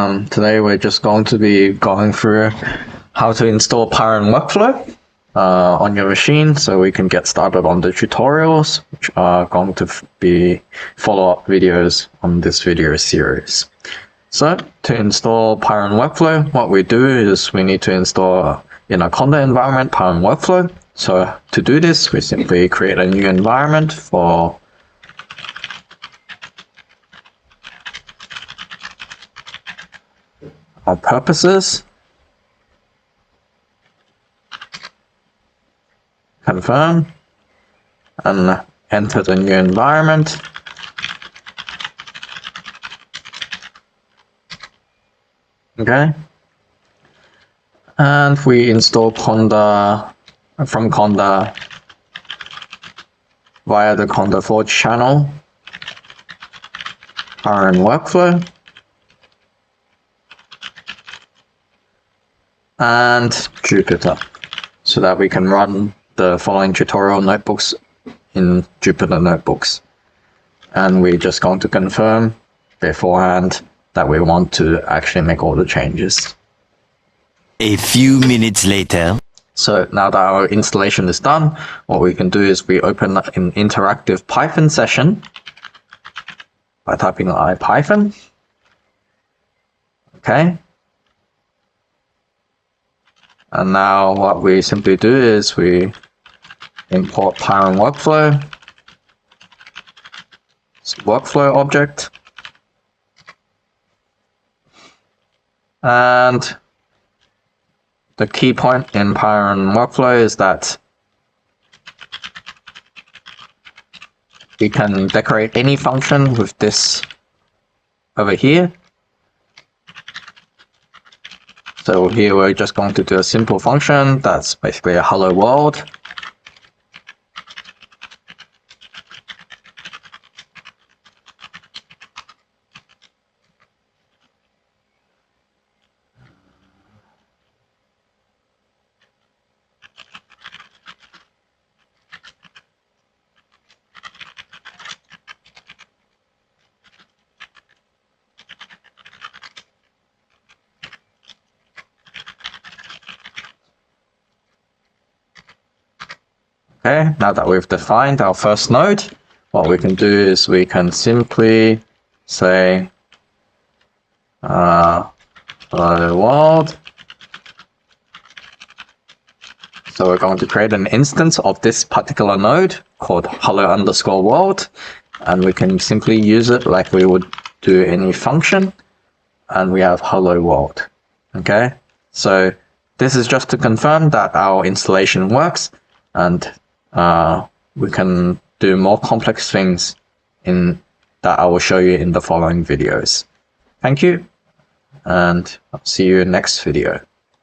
Today we're just going to be going through how to install pyiron workflow on your machine, so we can get started on the tutorials, which are going to be follow-up videos on this video series. So to install pyiron workflow, what we do is we need to install in a conda environment pyiron workflow. So to do this, we simply create a new environment for our purposes. Confirm and enter the new environment. Okay. And we install conda from conda via the conda forge channel pyiron workflow. And Jupyter, so that we can run the following tutorial notebooks in Jupyter Notebooks. And we're just going to confirm beforehand that we want to actually make all the changes. A few minutes later. So now that our installation is done, what we can do is we open an interactive Python session by typing IPython. Okay. And now what we simply do is we import pyiron workflow, workflow object, and the key point in pyiron workflow is that we can decorate any function with this over here. So here we're just going to do a simple function that's basically a hello world. Okay, now that we've defined our first node, what we can do is we can simply say hello world. So we're going to create an instance of this particular node called hello_world, and we can simply use it like we would do any function, and we have hello world. Okay, so this is just to confirm that our installation works, and we can do more complex things in that I will show you in the following videos. Thank you, and I'll see you in next video.